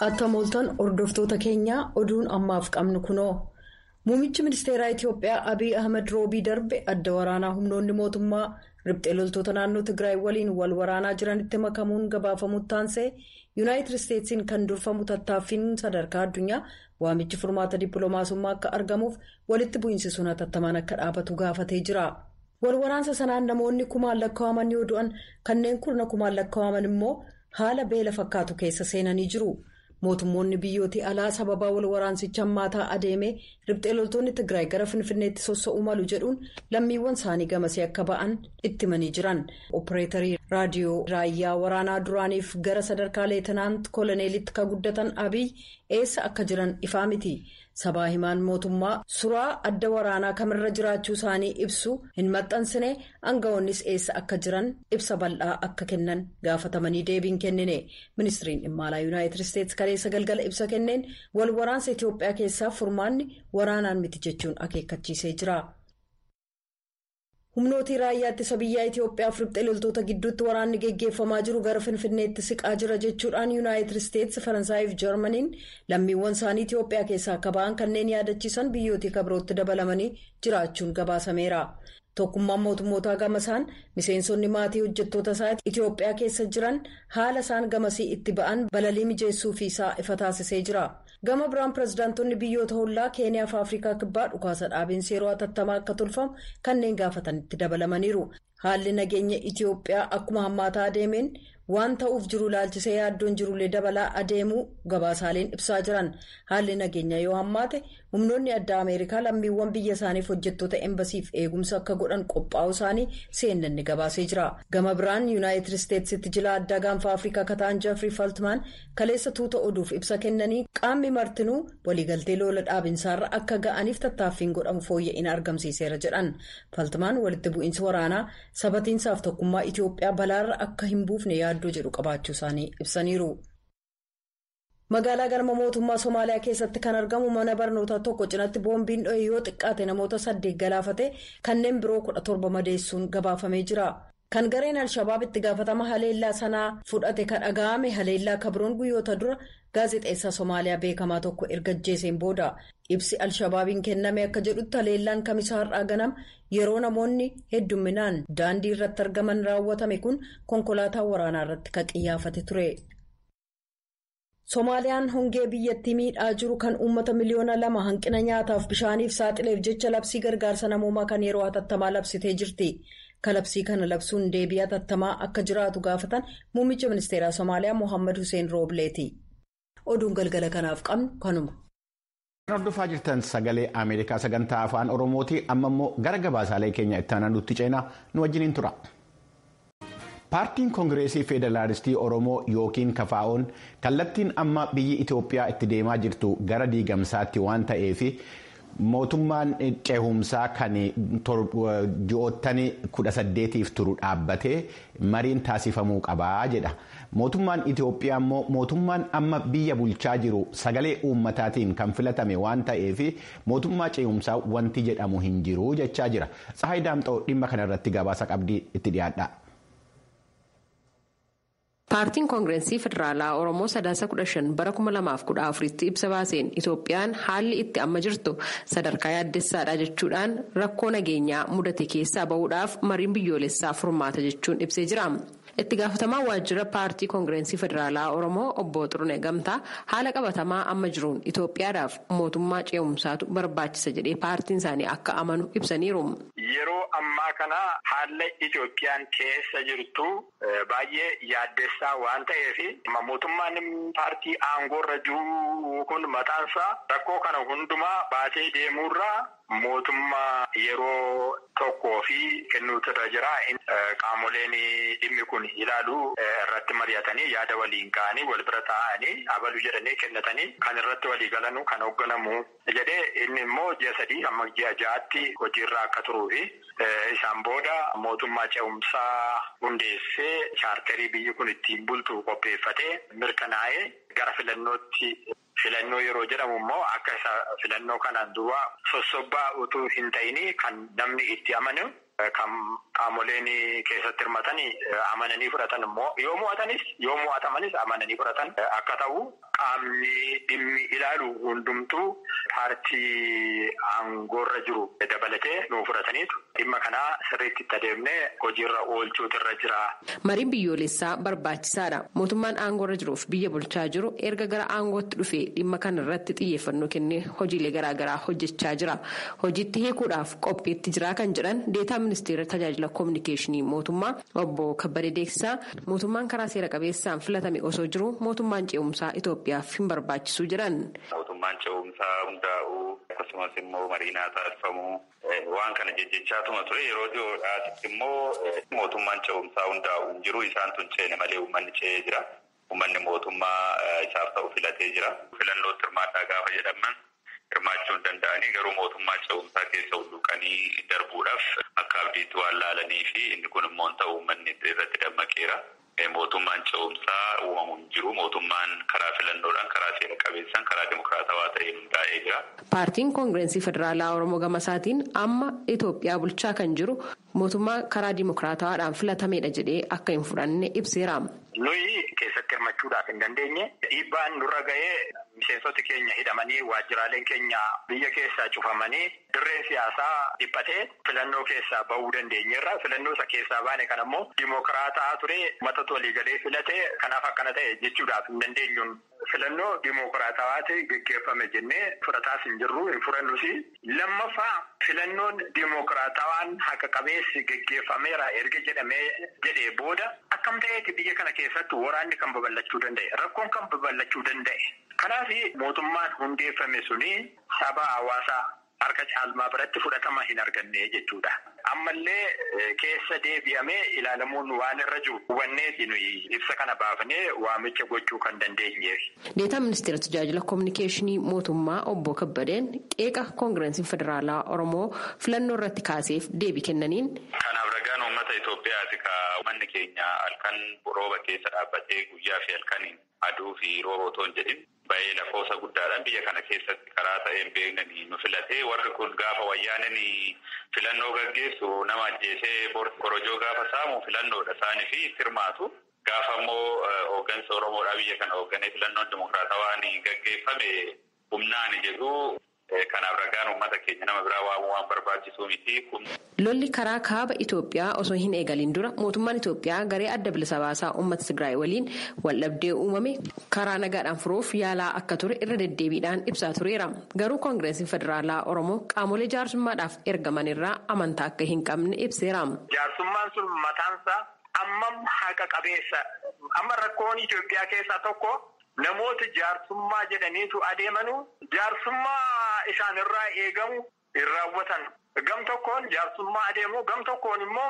Attamooltan hordoftoota keenyaa oduun ammaaf qabnu kunoo. Muummichi ministeeraa Itiyoophiyaa Abiy Ahmed roobii darbe adda waraanaa humnoonni mootummaa riphxee loltoota naannoo Tigraay waliin wal waraanaa jiranitti makamuun gabaafamutti taansee Yuunaayitid Isteetsiin kan durfamu tattaaffiin sadarkaa addunyaa waamichi furmaata dippiloomaasummaa akka argamuuf walitti bu'iinsi sun hatattamaan akka dhaabatu gaafatee jira. Wal waraansa sanaan namoonni kumaan lakkaa'aman yoo du'an kanneen kurna kumaan lakkaa'aman immoo haala beela fakkaatu keessa seenanii jiru. Mootummoonni biyyootii alaa sababa wal waraansicha hammaataa adeemee riphxee loltoonni Tigraay gara Finfinneetti sossa'uu malu jedhuun lammiiwwan isaanii gamasee akka ba'an itti himanii jiran. Opereetarii raadiyoo raayyaa waraanaa duraaniif gara sadarkaa leetanaant koloneelitti ka guddatan Abiy eessa akka jiran ifaa miti. Sabaa himaan mootummaa suuraa adda waraanaa kamirra jiraachuu isaanii ibsu hin maxxansine aangawoonnis eessa akka jiran ibsa bal'aa akka kennan gaafatamanii deebiin kennine. Ministiriin dhimma alaa Yuunaayitid Isteetsi kaleessa galgala ibsa kenneen wal waraansa Itiyoophiyaa keessaa furmaanni waraanaan miti jechuun akeekkachiisee jira. Humnooti raayyaa ittisa biyyaa Itiyoophiyaaf riphxee loltoota gidduutti waraanni geggeeffamaa jiru gara Finfinneetti siqaa jira jechuudhaan Yuunaayitid Isteetsi, Faransaayii fi Jarmaniin lammiiwwan isaanii Itiyoophiyaa keessaa akka ba'an kanneen yaadachiisan biyyootii kabirootti dabalamanii jiraachuun gabaasameera. Tokkummaan mootummootaa gamasaan miseensonni maatii hojjettoota isaa Itiyoophiyaa keessa jiran haala isaan gamasii itti ba'an balalii mijeessuufii isaa ifa taasisee jira. Gama biraan pirezidaantonni biyyoota hollaa Keeniyaa fi Afrikaa kibbaa dhukaasa dhaabiinsa yeroo hatattamaa akka tolfamu kanneen gaafatanitti dabalamaniiru. Haalli nageenya Itiyoophiyaa akkuma hammaataa adeemeen waan ta'uuf jiru laalchisee yaaddoon jirullee dabalaa adeemuu gabaasaaleen ibsaa jiran. Haalli nageenya yoo hammaate humnoonni addaa Ameerikaa lammiiwwan biyya isaaniif hojjettoota embasiif eegumsa akka godhan qophaa'uu isaanii CNN gabaasee jira. Gama biraan Yuunaayitid Isteetsitti jila addaa gaanfa Afrikaa kataan Jeffrey Feltman kaleessa tuuta oduuf ibsa kennanii qaamni martinuu waliigaltee lola dhaabinsaarra akka ga'aniif tattaaffiin godhamu fooyya'ina argamsiiseera jedhan. Feltman walitti bu'iinsi waraanaa sabatiinsaaf tokkummaa Itiyoophiyaa balaarra akka hin buufne yaaddoo jedhu qabaachuu isaanii ibsaniiru. Magaalaa galma mootummaa Somaaliyaa keessatti kan argamu mana barnootaa tokko cinatti boombiin dho'e yoo xiqqaate namoota 8 galaafate kanneen biroo 17 madeessuun gabaafamee jira. Kan gareen Alshabaab itti gaafatama haleellaa sanaa fudhate kan dhaga'ame haleellaa kabroon guyyoota dura gaazexeessaa Somaaliyaa beekamaa tokko erga ajjeeseen booda. Ibsi Alshabaabiin kenname akka jedhutti haleellaan kamisaa har'aa ganama yeroo namoonni hedduminaan daandii irratti argaman raawwatame kun konkolaataa waraanaa irratti kan xiyyeeffate ture. Somaaliyaan hongee biyyattii miidhaa jiru kan uummata miliyoona 2 hanqina nyaataaf bishaaniif saaxileef jecha labsii gargaarsa namoomaa kan yeroo hatattamaa labsitee jirti. Kalabsii kana labsuun deebii hatattamaa akka jiraatu gaafatan muummicha ministeeraa Somaaliyaa Mohammad Hussein Roobleeti. Oduun galgala kanaaf qabnu kanuma. Hordofaa jirtan sagalee Ameerikaa sagantaa afaan Oromooti. Amma immoo gara gabaasaalee keenya itti aanaa nutti ceenaa nu wajjiniin tura. Paartiin Koongireesii Federaalistii Oromoo yookiin KFO'n kallattiin amma biyyi Itoophiyaa itti deemaa jirtu gara diigamsaatti waan ta'eef mootummaan ceehumsaa kan ji'oottan 18 turu dhaabbatee mariin taasifamuu qabaa jedha. Mootummaan Itoophiyaa immoo mootummaan amma biyya bulchaa jiru sagalee uummataatiin kan filatame waan ta'eef mootummaa ceehumsaa wanti jedhamu hin jiru jechaa jira. Tsahaay Daamxoo dhimma kanarratti gabaasa qabdii itti dhiyaadha. Paartiin Koongireesii Federaalaa Oromoo Sadaasa 15 bara 2014tti ibsa baaseen Itoophiyaan haalli itti amma jirtu sadarkaa yaaddessaadha jechuudhaan rakkoo nageenyaa mudate keessaa bahuudhaaf mariin biyyoolessaa furmaata jechuun ibsee jira. Itti gaafatamaa waajjira paartii Koongireesii Federaalaa Oromoo obbo Xurunee Gamtaa haala qabatamaa amma jiruun Itoophiyaadhaaf mootummaa ceehumsaatu barbaachisa jedhee paartiin isaanii akka amanu ibsaniiru. Yeroo ammaa kana haala Itoophiyaan keessa jirtu baay'ee yaaddessaa waan ta'eef mootummaan paartii aangoorra jiru kun mataansaa rakkoo kana hundumaa baatee deemuurraa mootummaa yeroo tokkoo fi kennuutu irra jira. Qaamoleen dhimmi kun ilaalu irratti mari'atanii yaada waliin ka'anii wal bira taa'anii abaluu jedhanii kennatanii kan irratti walii galanu kan hoogganamu jedhee inni immoo ji'a 3 amma ji'a 6tti hojiirra akka turuu fi isaan booda mootummaa ceehumsaa hundeessee chaartarii biyyi kun ittiin bultu qopheeffatee mirkanaa'ee gara filannootti. Filannoo yeroo jedhamu immoo akka isa filannoo kanaan duuba sossobbaa utuu hin ta'in kan namni itti amanu kan qaamoleen keessatti hirmatanii amananii fudhatan immoo yoo mo'atamanis amananii fudhatan akka ta'u qaamni dhimmi ilaalu hundumtuu paartii aangoorra jiru dabalatee nuu fudhataniitu dhimma kanaa sirriitti itti adeemnee hojiirra oolchuutu irra jira. Mariin biyyoolessaa barbaachisaadha. Mootummaan aangoorra jiruuf biyya bulchaa jiru erga gara aangootti dhufee dhimma kana irratti xiyyeeffannoo kennee hojiilee garaagaraa hojjechaa jira. Hojiitti hiikuudhaaf qophiitti jira kan jedhan deetaa ministeera tajaajila koominikeeshinii mootummaa obbo Kabbadee Deeksisaa mootummaan karaa seera qabeessaan filatame osoo jiru mootummaan ce'umsaa Itoophiyaaf hin barbaachisu jedhan. Mootummaan ce'umsaa hundaa'uu akkasumas immoo mariinaa taasifamuu waan kana jechaatuma ture yeroo dhiyoodhaatti immoo mootummaan ce'umsaa hundaa'uu hin jiru isaan tun ceene malee uummanni ce'ee jira. Uummanni mootummaa isaaf ta'u filatee jira. Filannootti hirmaadhaa gaafa jedhaman hirmaachuu hin danda'anii garuu mootummaa ce'umsaa keessa hulluuqanii darbuudhaaf akka abdiitti waan laalanii fi inni kun immoo ta'u uummanni irratti dammaqeera. Mootummaan ce'umsaa uumamu hin jiru. Mootummaan karaa filannoodhaan karaa seera qabeessaan karaa dimokiraatawaa ta'een hundaa'ee jira. Paartiin Koongireensii Federaalaa Oromoo Gamasaatiin amma Itoophiyaa bulchaa kan jiru mootummaa karaa dimokiraatawaadhaan filatameedha jedhee akka hin fudhanne ibseera. Nuyi keessatti hirmachuudhaaf hin dandeenye dhiibbaan nurra ga'ee miseensoti keenya hidhamanii waajjiraaleen keenya biyya keessaa cufamanii dirreen siyaasaa dhiphatee filannoo keessaa bahuu dandeenyeerra. Filannoo isa keessaa baane kan ammoo dimokiraataa ture uummata waliigalee filatee kanaaf akkana ta'e jechuudhaaf hin dandeenyuun filannoo dimokiraatawaati geggeeffame jennee fudhataas hin jirru hin fudhannus. Lammaffaa filannoon dimokiraatawaan haqa qabeessi geggeeffameera erga jedhee booda akkam ta'eeti biyya kana keessatti waraanni kan babal'achuu danda'e rakkoon kan babal'achuu danda'e. Kanaaf mootummaan hundeeffame suni saba hawaasaa harka caalmaa biratti fudhatama hin arganne jechuudha. Ammallee keessa deebi'amee ilaalamuun waan irra jiru hubanneeti nuyi ibsa kana baafnee waamicha gochuu kan dandeenyeef. Deetaa ministeera tajaajila koominikeeshinii mootummaa obbo Kabbadeen qeeqa Koongireensii Federaalaa Oromoo filannoo irratti kaaseef deebii kennaniin. Kanaaf ragaan uummata Itoophiyaati ka uummanni keenya halkan rooba keessa dhaabbatee guyyaa fi halkaniin aduu fi rooba otoo hin jedhin baay'ee lakkoofsa guddaadhaan biyya kana keessatti karaa ta'een beeknanii nu filatee warri kun gaafa wayyaaneen filannoo gaggeessu nama ajjeesee korojoo gaafa saamu filannoodha isaanii fi hirmaatu gaafa immoo hooggansa Oromoodhaa biyya kana hoogganee filannoon dimokiraatawaan gaggeeffame humnaan jedhu. Kanaaf ragaan uummata keenya nama biraa waamuu waan barbaachisuu miti. Lolli karaa kaaba Itoophiyaa osoo hin eegalin dura mootummaan Itoophiyaa garee adda bilisa baasaa uummata Tigraay waliin waldhabdee uumame karaa nagaadhaan furuuf yaalaa akka ture irra deddeebiidhaan ibsaa tureera. Garuu Koongireesiin Federaalaa Oromoo qaamolee jaarsummaadhaaf ergaman irraa amantaa akka hin qabne ibseera. Jaarsummaan sun mataansaa ammam haqa qabeessa amma rakkoon Itoophiyaa keessaa tokko. Namoota jaarsummaa jedhaniitu adeemanu jaarsummaa isaan irraa eegamu hin raawwatan. Gam tokkoon jaarsummaa adeemu gam tokkoon immoo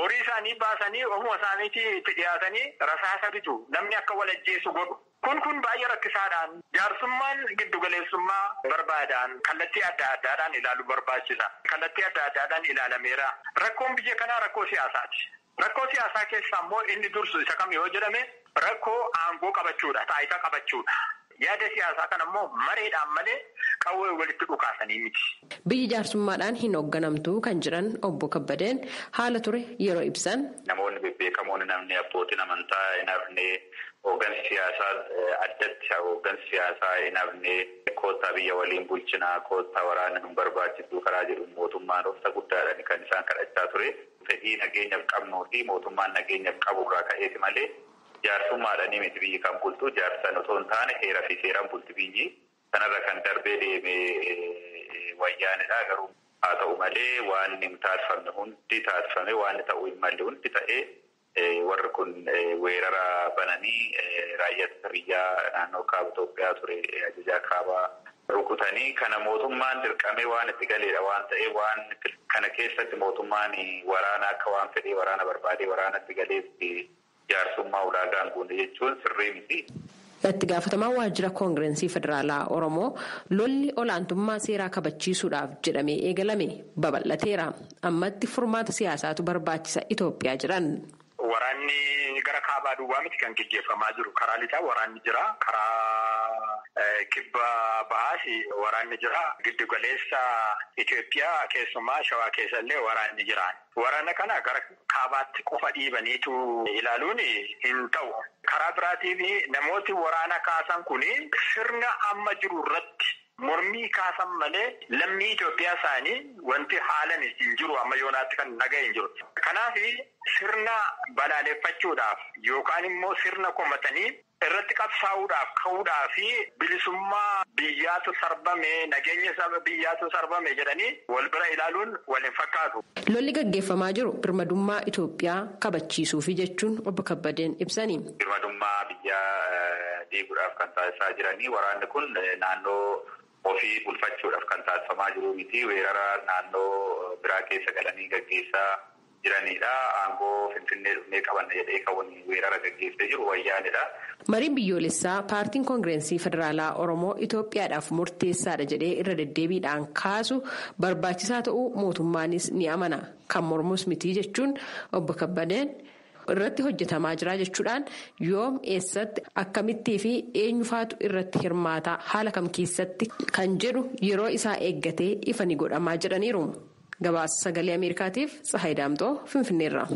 horii isaanii baasanii ofuma isaaniitti itti dhiyaatanii rasaasa bitu namni akka wal ajjeesu godhu. Kun baay'ee rakkisaadhaan jaarsummaan giddugaleessummaa barbaadaan kallattii adda addaadhaan ilaaluu barbaachisa. Kallattii adda addaadhaan ilaalameera. Rakkoon biyya kanaa rakkoo siyaasaati. Rakkoo siyaasaa keessaa immoo inni dursu isa kam yoo jedhame rakkoo aangoo qabachuudha, taayitaa qabachuudha. Yaada siyaasaa kana immoo mareedhaan malee qawwee walitti dhukaasanii miti. Biyyi jaarsummaadhaan hin hoogganamtu kan jiran obbo Kabbadeen haala ture yeroo ibsan. Namoonni bebbeekamoon namni abbootiin amantaa hin hafne hooggansi siyaasaa addatti hooggansi siyaasaa hin hafne koottaa biyya waliin bulchinaa koottaa waraana nu barbaachisu karaa jedhu mootummaan obsa guddaadhaan kan isaan kadhachaa ture. Fedhii nageenyaaf qabnuu fi mootummaan nageenyaaf qabu irraa ka'eeti malee. Jaarsummaadhaan miti biyyi kan bultu jaarsaan otoo hin taane heeraa fi seeraan bulti biyyi kanarra kan darbee deemee wayyaanidha garuu haa ta'u malee waan hin taasifamne hundi taasifame waan ta'uu hin malle hundi ta'ee warri kun weerara bananii raayyaa biyyaa naannoo kaaba Itoophiyaa ture ajajaa kaabaa rukutanii kana mootummaan dirqamee waan itti galeedha waan ta'ee waan kana keessatti mootummaan waraana akka waan fedhee waraana barbaadee waraana itti galeetti. Jaarsummaa ulaagaan guunne jechuun sirrii miti. Itti gaafatamaa waajjira Koongireensii Federaalaa Oromoo lolli olaantummaa seeraa kabachiisuudhaaf jedhamee eegalame babal'ateera. Ammatti furmaata siyaasaatu barbaachisa Itoophiyaa jedhan. Waraanni gara kaabaa duwwaa miti kan gaggeeffamaa jiru. Karaa lixaa waraanni jira. Karaa kibba bahaas waraanni jira. Giddu galeessa Itoophiyaa keessumaa Shawaa keessallee waraanni jira. Waraana kana gara kaabaatti qofa dhiibaniitu ilaaluun hin ta'u. Karaa biraatiin namooti waraana kaasan kuni sirna amma jiru irratti mormii kaasan malee lammii Itoophiyaa isaanii wanti haalan hin jiru amma yoonaatti kan naga'e hin jiru. Kanaaf sirna balaaleffachuudhaaf yookaan immoo sirna komatanii irratti qabsaa'uudhaaf ka'uudhaa fi bilisummaa biyyaatu sarbame nageenya biyyaatu sarbame jedhanii wal bira ilaaluun wal hin fakkaatu. Lolli gaggeeffamaa jiru birmadummaa Itoophiyaa kabachiisuufi jechuun obbo Kabbadeen ibsanii. Birmadummaa biyyaa diiguudhaaf kan taasisaa jiranii waraanni kun naannoo ofii bulfachuudhaaf kan taasifamaa jiru miti weerara naannoo biraa keessa galanii gaggeessaa jiranidha. Aangoo Finfinnee dhufnee qabanna jedhee kan weerara gaggeessee jiru wayyaanidha. Mariin biyyoolessaa paartiin koongireensii federaalaa Oromoo Itoophiyaadhaaf murteessaadha jedhee irra deddeebiidhaan kaasu barbaachisaa ta'uu mootummaanis ni amana. Kan mormus miti jechuun obbo Kabbadeen irratti hojjetamaa jira jechuudhaan yoom eessatti akkamittii fi eenyufaatu irratti hirmaataa haala kam keessatti kan jedhu yeroo isaa eeggatee ifa ni godhamaa jedhaniiru. Gabaasa sagalee Ameerikaatiif Tsahaay Daamtoo Finfinneerraa.